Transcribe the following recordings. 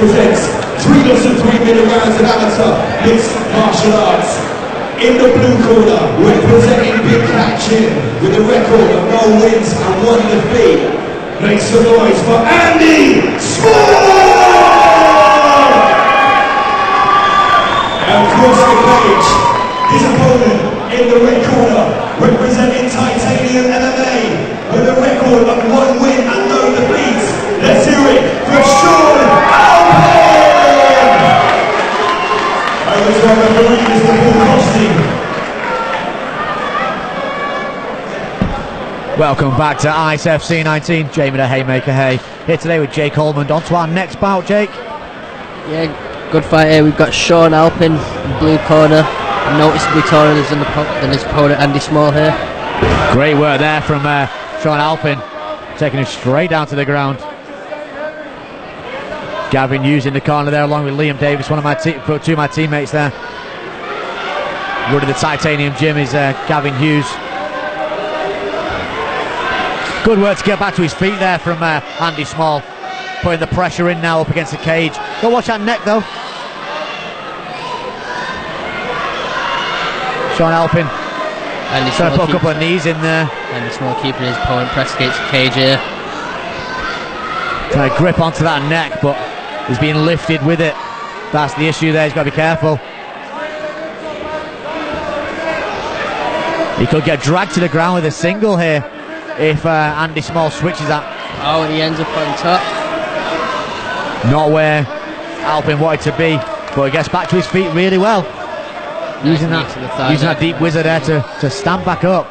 presents 3 lots of 3-minute rounds of amateur mixed martial arts. In the blue corner, representing BigKat with a record of 1 wins and 1 defeat. Make some noise for Andy Small! Across the cage, his opponent in the red corner, representing Titanium MMA, with a record of 1 win and no defeats. Let's hear it for Sean Alpin! I was our referee, Mr. Paul Costing. Welcome back to Ice FC 19. Jamie the Haymaker Hay here today with Jake Holman. On to our next bout, Jake. Yeah, good fight here. We've got Sean Alpin in the blue corner, noticeably taller than his opponent Andy Small here. Great work there from Sean Alpin, taking him straight down to the ground. Gavin Hughes in the corner there, along with Liam Davis, two of my teammates there. Running the Titanium gym is Gavin Hughes. Good work to get back to his feet there from Andy Small, putting the pressure in now up against the cage. Don't watch that neck though. Sean Alpin trying to put a couple of knees in there. Andy Small keeping his opponent pressed against the cage here. Trying to grip onto that neck, but he's being lifted with it. That's the issue there, he's got to be careful. He could get dragged to the ground with a single here if Andy Small switches that. Oh, and he ends up on top. Not where Alpin wanted to be, but he gets back to his feet really well. Nice using that deep wizard there to stand back up.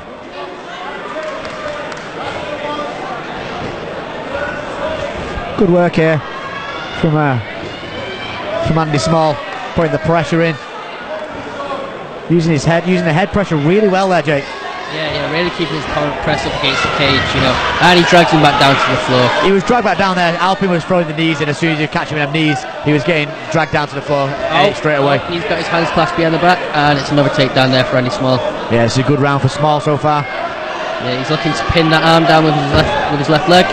Good work here from Andy Small, putting the pressure in. Using the head pressure really well there, Jake. Yeah, really keeping his opponent pressed up against the cage, you know, and he drags him back down to the floor. He was dragged back down there. Alpin was throwing the knees in. As soon as you catch him in the knees, he was getting dragged down to the floor straight away. He's got his hands clasped behind the back, and it's another takedown there for Andy Small. Yeah, it's a good round for Small so far. Yeah, he's looking to pin that arm down with his left leg.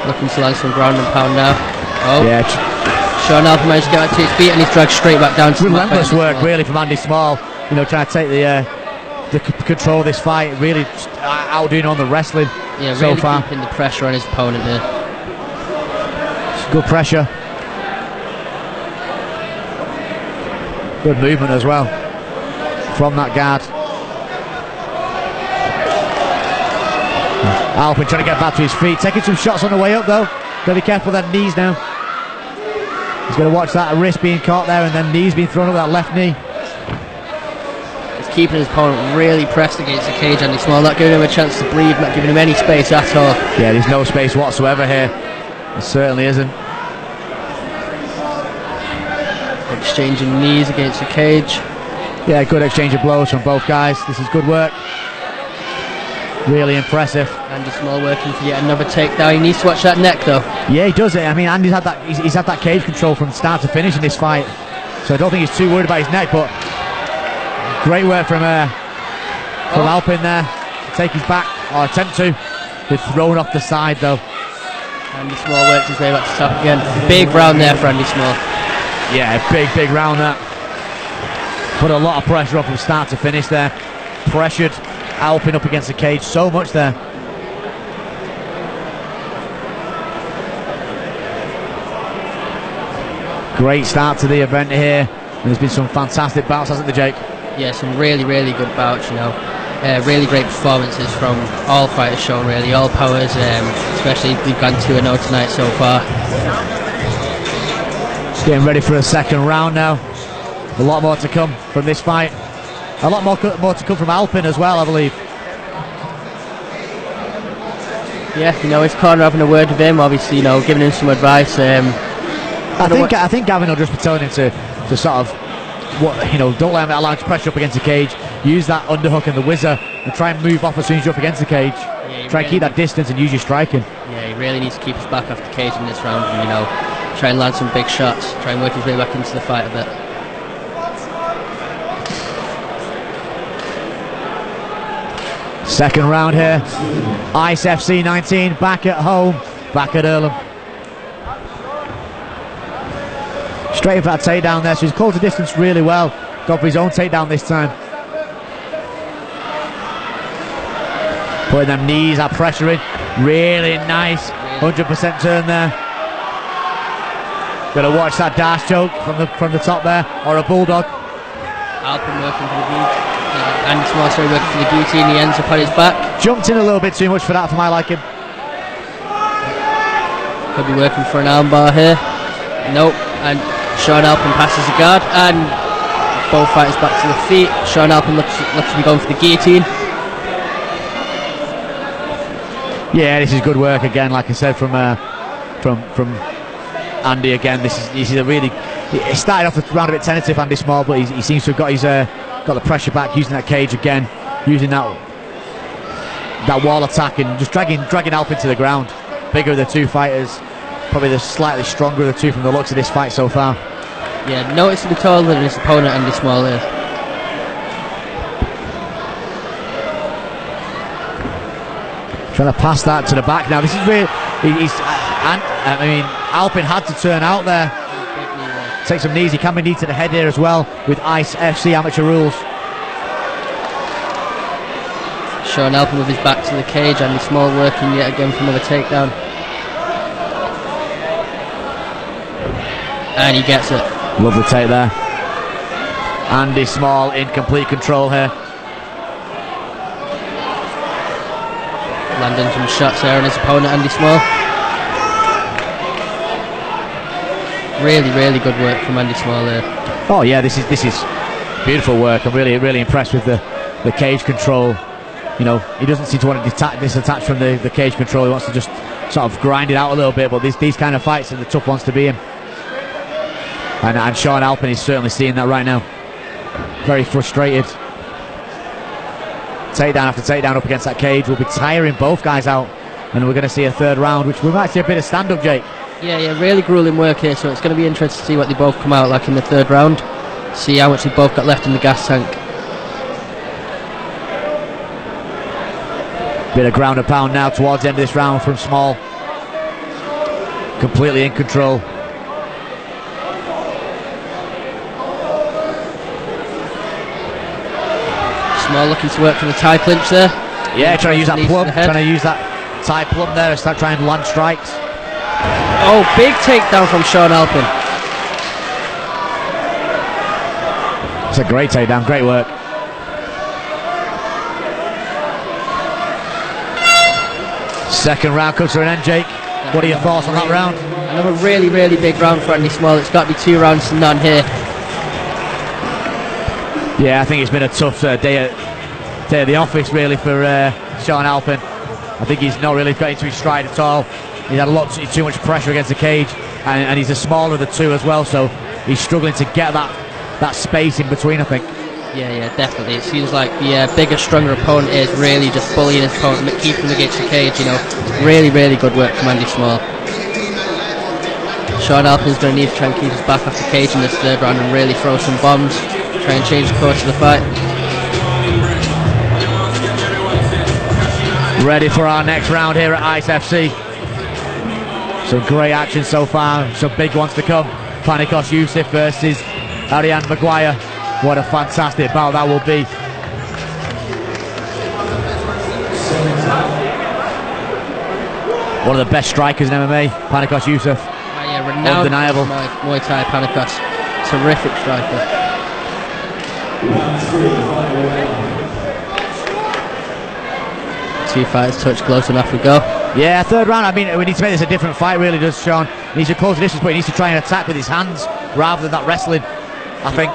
Looking to land some ground and pound now. Oh. Yeah. Sean Alpin managed to get back to his feet, and he's dragged straight back down to the mat. Relentless work really from Andy Small, you know, trying to take the control of this fight, really outdoing on the wrestling. Yeah, so really far. Keeping the pressure on his opponent here. It's good pressure. Good movement as well from that guard. Alpin trying to get back to his feet, taking some shots on the way up though. Gotta be careful with that knees now. He's going to watch that wrist being caught there and then knees being thrown up that left knee. He's keeping his opponent really pressed against the cage, Andy Small, not giving him a chance to breathe, not giving him any space at all. Yeah, there's no space whatsoever here. There certainly isn't. Exchanging knees against the cage. Yeah, good exchange of blows from both guys. This is good work. Really impressive. Andy Small working for yet another takedown. He needs to watch that neck though. Yeah, he does it. I mean, Andy's had that cage control from start to finish in this fight, so I don't think he's too worried about his neck. But great work from Alpin there to take his back, or attempt to. He's thrown off the side though. Andy Small works his way back to top again. Big round there for Andy Small. Yeah, big round that. Put a lot of pressure on from start to finish there. Pressured Alpin up against the cage so much there. Great start to the event here. And there's been some fantastic bouts, hasn't there, Jake? Yeah, some really good bouts, you know. Really great performances from all fighters shown, really, all powers, especially we've gone 2-0 tonight so far. Getting ready for a second round now. A lot more to come from this fight. A lot more to come from Alpin as well, I believe. Yeah, you know, his corner having a word with him, obviously, you know, giving him some advice. I think Gavin will just be telling him to sort of, don't let him allow him to pressure up against the cage. Use that underhook and the whizzer and try and move off as soon as you're up against the cage. Yeah, try and keep that distance and use your striking. Yeah, he really needs to keep his back off the cage in this round and, you know, try and land some big shots, try and work his way back into the fight a bit. Second round here. Ice FC 19 back at home. back at Earlham. Straight for that takedown there, so he's closed the distance really well. Gone for his own takedown this time. Putting them knees, that pressure in. Really nice. 100% turn there. Gotta watch that dash choke from the top there, or a bulldog. Alpin working for the guillotine. Andy Small started working for the guillotine. He ends up on his back. Jumped in a little bit too much for that, for my liking. Could be working for an armbar here. Nope. And Sean Alpin passes the guard, and both fighters back to the feet. Sean Alpin looks to be going for the guillotine. Yeah, this is good work again, like I said, from Andy again. This is a really. He started off the round a bit tentative, Andy Small, but he seems to have got the pressure back, using that cage again, using that wall attack, and just dragging Alpin to the ground. Bigger of the two fighters, probably the slightly stronger of the two from the looks of this fight so far. Yeah, noticeably taller than his opponent, Andy Small here. Trying to pass that to the back now. This is really. Alpin had to turn out there. Take some knees. He can be knee to the head here as well with Ice FC amateur rules. Sean Alpin with his back to the cage. Andy Small working yet again for another takedown. And he gets it. Lovely take there. Andy Small in complete control here. Landing some shots there on his opponent, Andy Small. Really, really good work from Andy Small there. Oh yeah, this is beautiful work. I'm really impressed with the cage control. You know, he doesn't seem to want to disattach from the cage control. He wants to just sort of grind it out a little bit. But these kind of fights are the tough ones to be in. And Sean Alpin is certainly seeing that right now. Very frustrated. Takedown after takedown up against that cage will be tiring both guys out, and we're going to see a third round, which we might see a bit of stand-up, Jake. Yeah, really grueling work here, so it's going to be interesting to see what they both come out like in the third round. See how much they both got left in the gas tank. Bit of ground and pound now towards the end of this round from Small. Completely in control. Small looking to work for the tie clinch there. Yeah, trying to use that plum, trying to use that tie plum there and start trying to land strikes. Oh, big takedown from Sean Alpin. It's a great takedown, great work. Second round comes to an end, Jake. What are your thoughts on that round? Another really, really big round for Andy Small. It's got to be 2 rounds to none here. Yeah, I think it's been a tough day at the office really for Sean Alpin. I think he's not really got into his stride at all. He's had too much pressure against the cage, and he's the smaller of the two as well, so he's struggling to get that space in between, I think. Yeah, definitely. It seems like the bigger, stronger opponent is really just bullying his opponent, keeping him against the cage, you know. Really, really good work from Andy Small. Sean Alpin's going to need to try and keep his back off the cage in this third round and really throw some bombs, try and change the course of the fight. Ready for our next round here at Ice FC. Some great action so far, some big ones to come. Panikos Yusuf versus Ariane Maguire. What a fantastic battle that will be. One of the best strikers in MMA, Panikos Yusuf. Yeah, renowned undeniable. Muay Thai Panikos. Terrific striker. Two fighters touch close enough, we go. Yeah, third round. I mean, we need to make this a different fight, really, does Sean? He needs to close the distance, but he needs to try and attack with his hands rather than that wrestling, I think.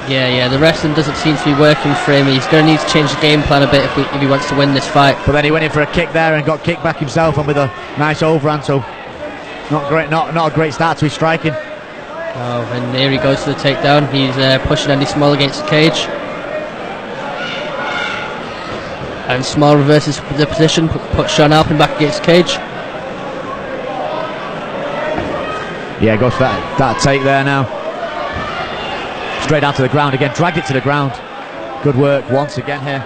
Yeah, the wrestling doesn't seem to be working for him. He's going to need to change the game plan a bit if he wants to win this fight. But then he went in for a kick there and got kicked back himself, and with a nice overhand, so not great, not a great start to his striking. Oh, and here he goes to the takedown. He's pushing Andy Small against the cage. And Small reverses the position, puts Sean Alpin back against the cage. Yeah, goes for that take there now. Straight down to the ground again, dragged it to the ground. Good work once again here.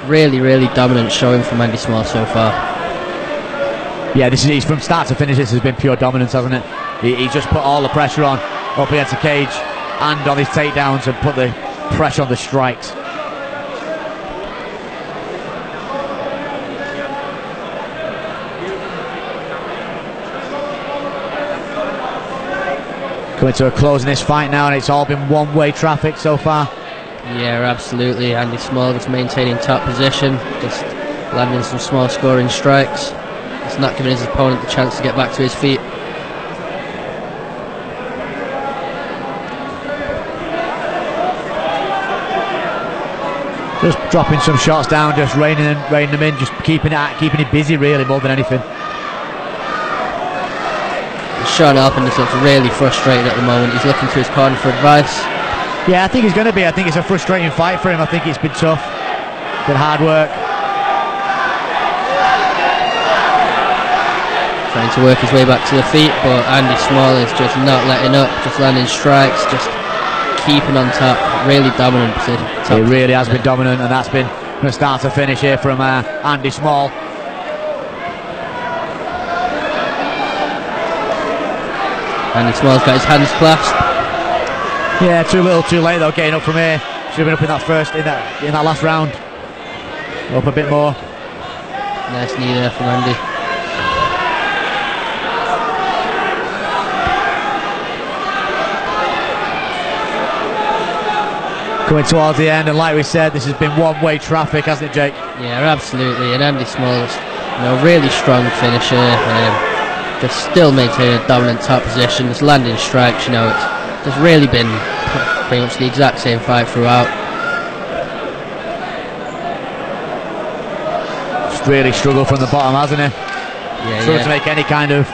Really, really dominant showing from Andy Small so far. Yeah, this is from start to finish. This has been pure dominance, hasn't it? He just put all the pressure on up against the cage and on his takedowns and put the pressure on the strikes. Coming to a close in this fight now, and it's all been one-way traffic so far. Yeah, absolutely. Andy Small just maintaining top position, just landing some small scoring strikes. It's not giving his opponent the chance to get back to his feet. Just dropping some shots down, just reining them in, just keeping it busy really more than anything. Sean Alpin just looks really frustrated at the moment. He's looking to his corner for advice. Yeah, I think he's going to be. I think it's a frustrating fight for him. I think it's been tough, been hard work. Trying to work his way back to the feet, but Andy Small is just not letting up, just landing strikes, just keeping on top. Really dominant position. It really has been dominant, and that's been from start to finish here from Andy Small. Andy Small's got his hands clasped. Yeah, too little, too late though. Getting up from here, should have been up in that last round. Up a bit more. Nice knee there from Andy. Coming towards the end, and like we said, this has been one-way traffic, hasn't it, Jake? Yeah, absolutely. And Andy Small is, really strong finisher. Just still maintaining a dominant top position, just landing strikes. It's just really been pretty much the exact same fight throughout. Just really struggled from the bottom, hasn't he? Yeah, struggled to make any kind of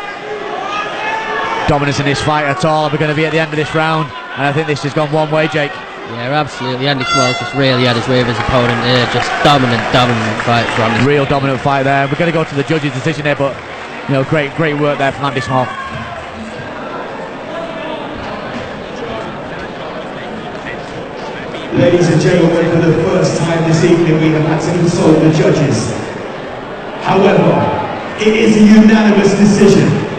dominance in this fight at all. We're going to be at the end of this round, and I think this has gone one way, Jake. Yeah, absolutely. Andy Small just really had his way with his opponent here. Just dominant fight from him. Real dominant fight there. We're going to go to the judges' decision here, but great work there from Andy Small. Ladies and gentlemen, for the first time this evening we have had to consult the judges. However, it is a unanimous decision.